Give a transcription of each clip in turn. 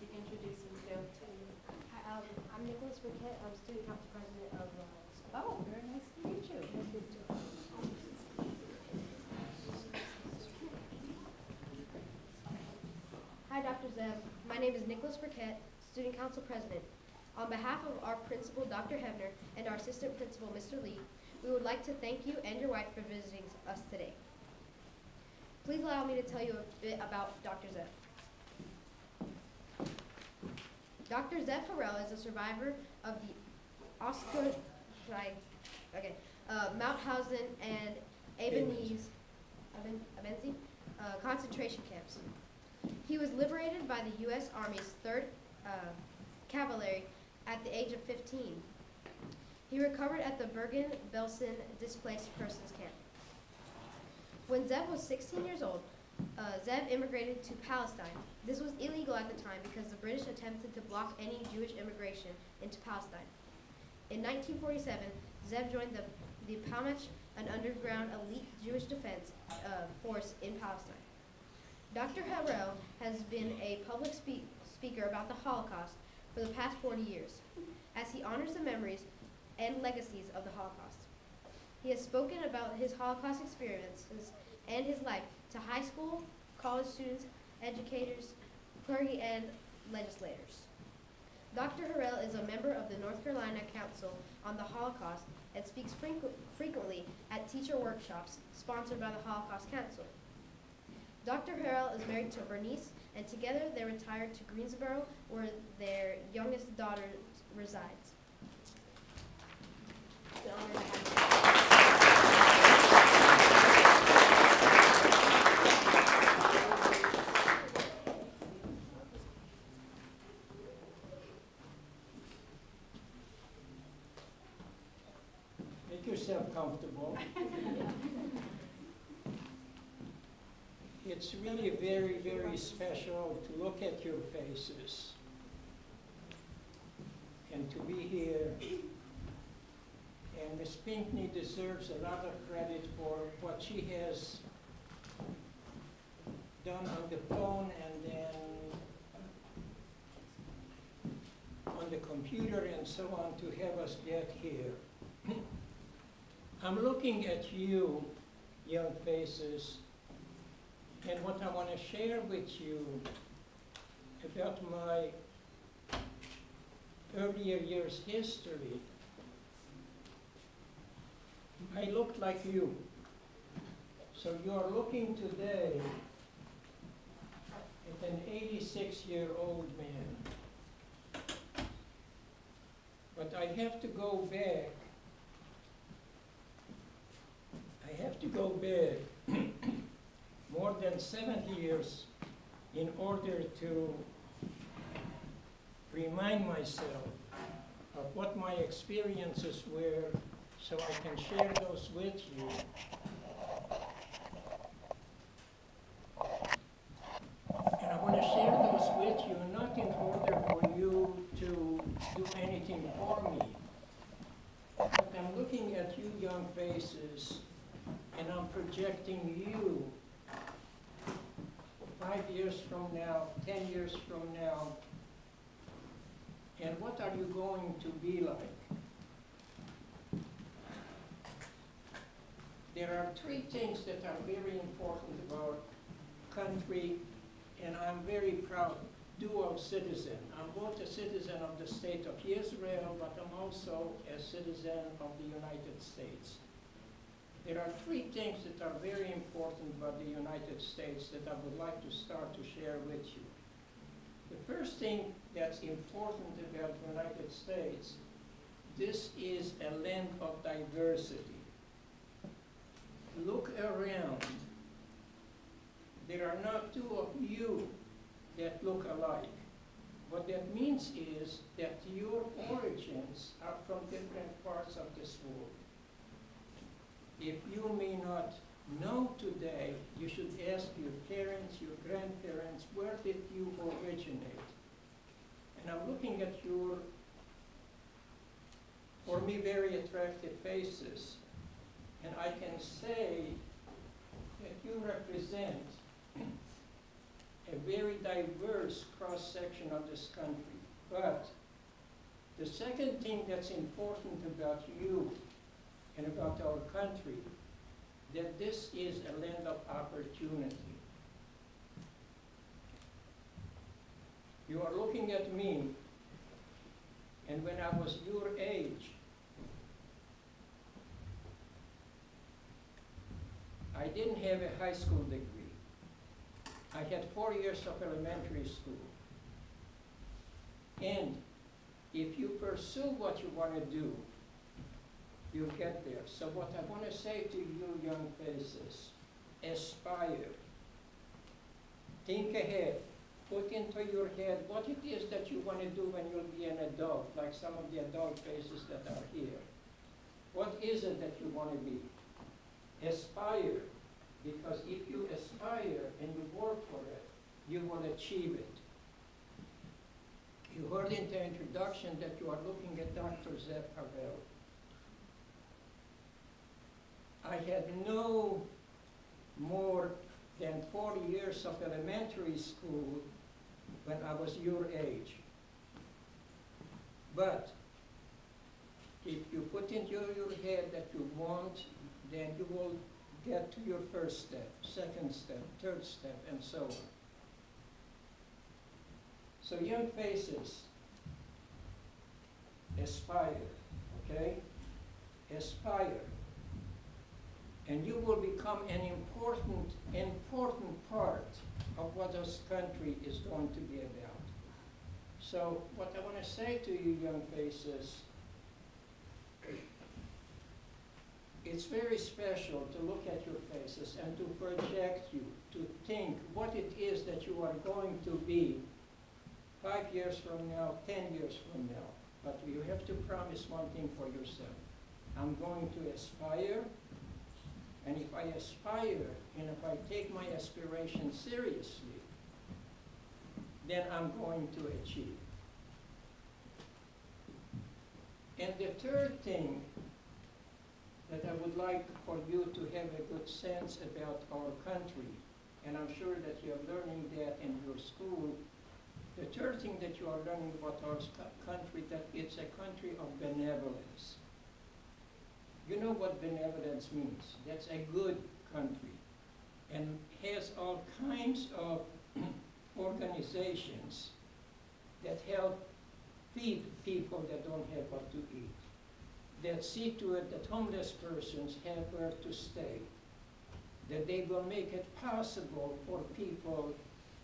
he can introduce himself to you. Hi, I'm Nicholas Burkett. I'm student council president of Oh, very nice to meet you. Hi, Dr. Zev. My name is Nicholas Burkett, student council president. On behalf of our principal, Dr. Hebner, and our assistant principal, Mr. Lee, we would like to thank you and your wife for visiting us today. Please allow me to tell you a bit about Dr. Zev. Dr. Zev Harrell is a survivor of the Mauthausen and Abenzi concentration camps. He was liberated by the U.S. Army's 3rd Cavalry at the age of 15. He recovered at the Bergen-Belsen displaced persons camp. When Zev was 16 years old, Zev immigrated to Palestine. This was illegal at the time because the British attempted to block any Jewish immigration into Palestine. In 1947, Zev joined the Palmach, an underground elite Jewish defense force in Palestine. Dr. Harrell has been a public speaker about the Holocaust for the past 40 years, as he honors the memories and legacies of the Holocaust. He has spoken about his Holocaust experiences and his life to high school, college students, educators, clergy, and legislators. Dr. Harrell is a member of the North Carolina Council on the Holocaust and speaks frequently at teacher workshops sponsored by the Holocaust Council. Dr. Harrell is married to Bernice, and together they retired to Greensboro, where their youngest daughter resides. It's an honor to have you. Make yourself comfortable. It's really very, very special to look at your faces and to be here. And Ms. Pinkney deserves a lot of credit for what she has done on the phone and then on the computer and so on to have us get here. I'm looking at you, young faces, and what I want to share with you about my earlier years' history. I looked like you. So you are looking today at an 86-year-old man. But I have to go back. More than 70 years in order to remind myself of what my experiences were so I can share those with you. And I want to share those with you not in order for you to do anything for me, but I'm looking at you young faces and I'm projecting you 5 years from now, 10 years from now, and what are you going to be like? There are 3 things that are very important about country, and I'm very proud dual citizen. I'm both a citizen of the state of Israel, but I'm also a citizen of the United States. There are 3 things that are very important about the United States that I would like to start to share with you. The first thing that's important about the United States, this is a land of diversity. Look around. There are not 2 of you that look alike. What that means is that your origins are from different parts of this world. If you may not know today, you should ask your parents, your grandparents, where did you originate? And I'm looking at your, for me, very attractive faces, and I can say that you represent a a very diverse cross-section of this country. But the second thing that's important about you and about our country, that this is a land of opportunity. You are looking at me, and when I was your age, I didn't have a high school degree. I had 4 years of elementary school. And if you pursue what you want to do, you'll get there. So what I want to say to you young faces, aspire. Think ahead. Put into your head what it is that you want to do when you'll be an adult, like some of the adult faces that are here. What is it that you want to be? Aspire, because if you aspire and you work for it, you will achieve it. You heard in the introduction that you are looking at Dr. Zeb Harrell. I had no more than 40 years of elementary school when I was your age. But if you put into your head that you want, then you will get to your first step, second step, third step, and so on. So young faces, aspire, okay? Aspire. And you will become an important part of what this country is going to be about. So what I want to say to you young faces, it's very special to look at your faces and to project you, to think what it is that you are going to be 5 years from now, 10 years from now. But you have to promise one thing for yourself. I'm going to aspire, and if I aspire, and if I take my aspiration seriously, then I'm going to achieve. And the third thing that I would like for you to have a good sense about our country, and I'm sure that you are learning that in your school, the third thing that you are learning about our country, that it's a country of benevolence. You know what benevolence means. That's a good country and has all kinds of organizations that help feed people that don't have what to eat, that see to it that homeless persons have where to stay, that they will make it possible for people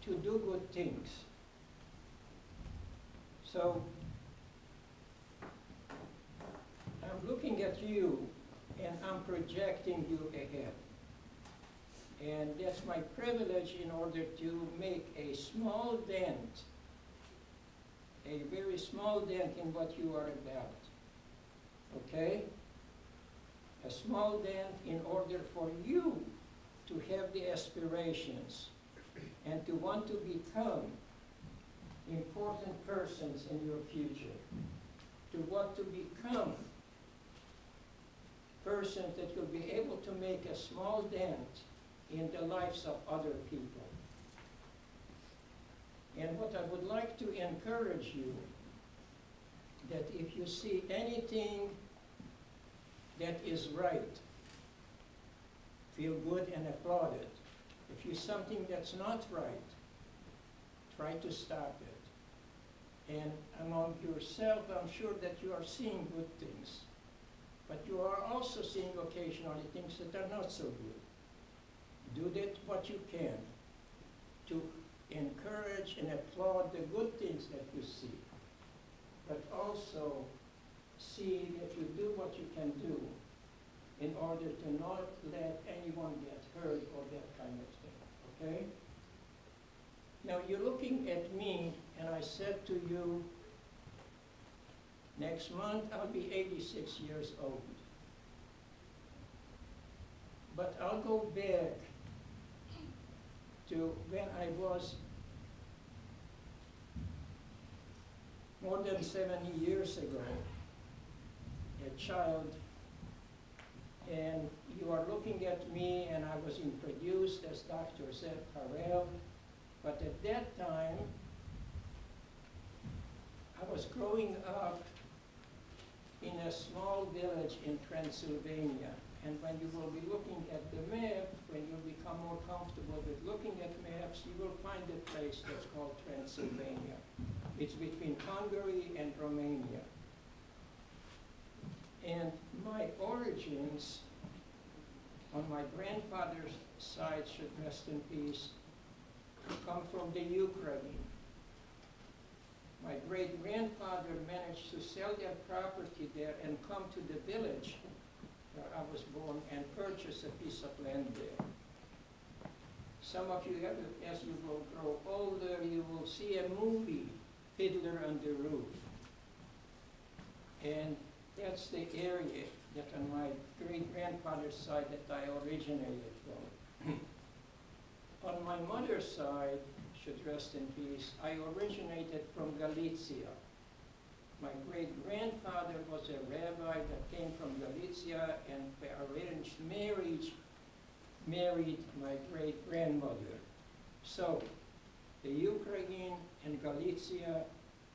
to do good things. So I'm looking at you and I'm projecting you ahead. And that's my privilege in order to make a small dent, a very small dent in what you are about. Okay? A small dent in order for you to have the aspirations and to want to become important persons in your future, to want to become persons that will be able to make a small dent in the lives of other people. And what I would like to encourage you, that if you see anything that is right, feel good and applaud it. If you see something that's not right, try to stop it. And among yourself, I'm sure that you are seeing good things, but you are also seeing occasionally things that are not so good. Do that what you can to encourage and applaud the good things that you see, but also see that you do what you can do in order to not let anyone get hurt or that kind of thing, okay? Now you're looking at me, and I said to you, next month I'll be 86 years old. But I'll go back to when I was more than 70 years ago, a child, and you are looking at me, and I was introduced as Dr. Zeb Harrell, But at that time, I was growing up in a small village in Transylvania. And when you will be looking at the map, when you become more comfortable with looking at maps, you will find a place that's called Transylvania. It's between Hungary and Romania. And my origins on my grandfather's side, should rest in peace, come from the Ukraine. My great-grandfather managed to sell their property there and come to the village where I was born and purchase a piece of land there. Some of you, as you will grow older, you will see a movie, Fiddler on the Roof. And that's the area that on my great-grandfather's side that I originated from. On my mother's side, should rest in peace, I originated from Galicia. My great-grandfather was a rabbi that came from Galicia, and by arranged marriage, married my great-grandmother. So, the Ukraine and Galicia,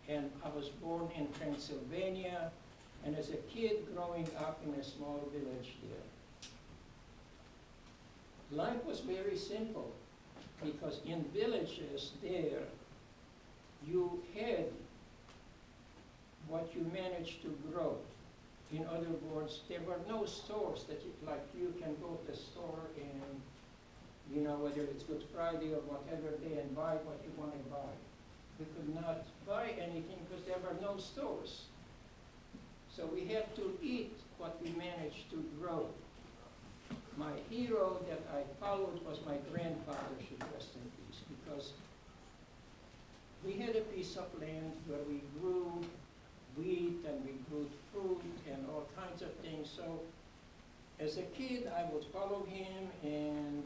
and I was born in Transylvania, and as a kid growing up in a small village there. Life was very simple, because in villages there, you had what you managed to grow. In other words, there were no stores that like you can go to the store and, you know, whether it's Good Friday or whatever day and buy what you want to buy. We could not buy anything because there were no stores. So we had to eat what we managed to grow. My hero that I followed was my grandfather, should rest in peace, because we had a piece of land where we grew wheat and we grew fruit and all kinds of things. So as a kid, I would follow him and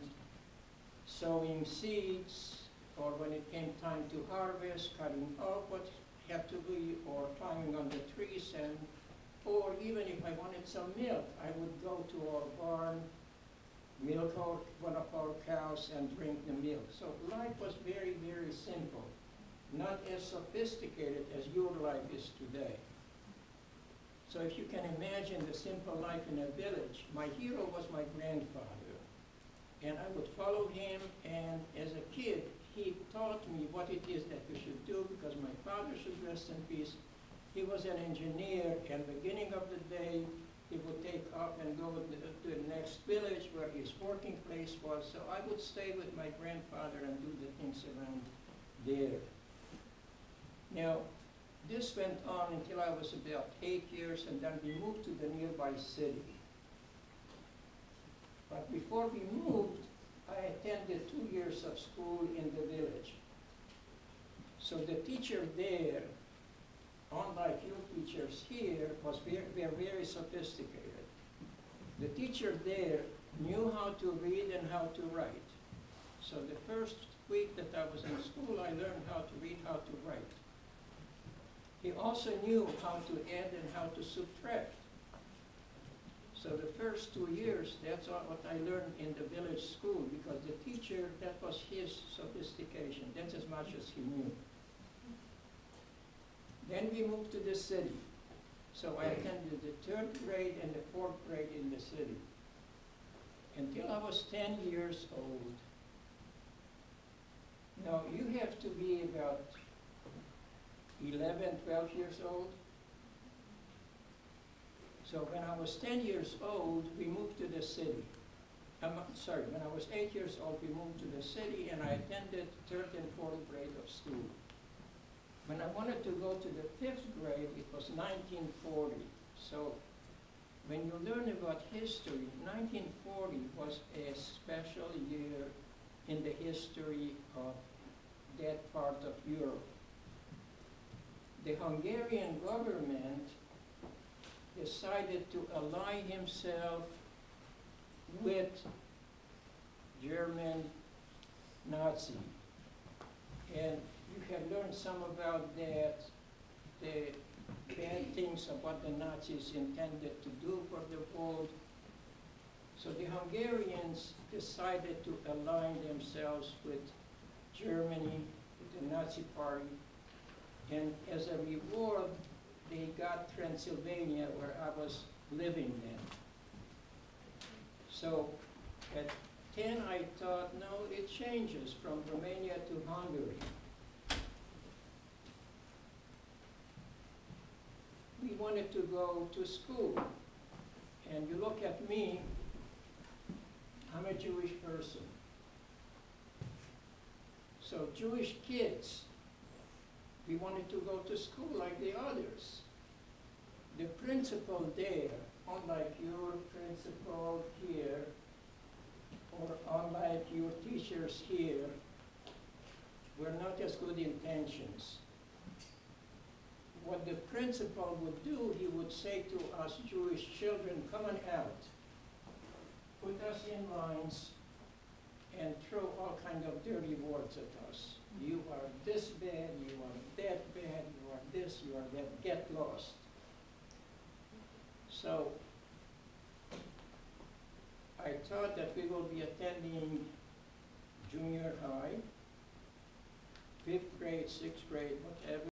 sowing seeds, or when it came time to harvest, cutting off what had to be, or climbing on the trees, and or even if I wanted some milk, I would go to our barn, milk one of our cows, and drink the milk. So life was very, very simple. Not as sophisticated as your life is today. So if you can imagine the simple life in a village, my hero was my grandfather. And I would follow him, and as a kid, he taught me what it is that we should do, because my father, should rest in peace, he was an engineer, and beginning of the day, he would take off and go to the next village where his working place was. So I would stay with my grandfather and do the things around there. Now, this went on until I was about 8 years, and then we moved to the nearby city. But before we moved, I attended 2 years of school in the village. So the teacher there, unlike your teachers here, was very sophisticated. The teacher there knew how to read and how to write. So the first week that I was in school, I learned how to read, how to write. He also knew how to add and how to subtract. So the first 2 years, that's what I learned in the village school, because the teacher, that was his sophistication. That's as much as he knew. Then we moved to the city. So I attended the 3rd grade and the 4th grade in the city. Until I was 10 years old. Now, you have to be about 11, 12 years old. So when I was 10 years old, we moved to the city. When I was 8 years old, we moved to the city, and I attended 3rd and 4th grade of school. When I wanted to go to the 5th grade, it was 1940. So when you learn about history, 1940 was a special year in the history of that part of Europe. The Hungarian government decided to ally himself with German Nazi. And you have learned some about that, the bad things of what the Nazis intended to do for the world. So the Hungarians decided to align themselves with Germany, with the Nazi Party. And as a reward, they got Transylvania, where I was living then. So at 10, I thought, no, it changes from Romania to Hungary. We wanted to go to school. And you look at me, I'm a Jewish person. So Jewish kids, we wanted to go to school like the others. The principal there, unlike your principal here, or unlike your teachers here, were not as good intentions. What the principal would do, he would say to us Jewish children, come on out, put us in lines, and throw all kind of dirty words at us. You are this bad, you are that bad, you are this, you are that, get lost. So I thought that we will be attending junior high, 5th grade, 6th grade, whatever.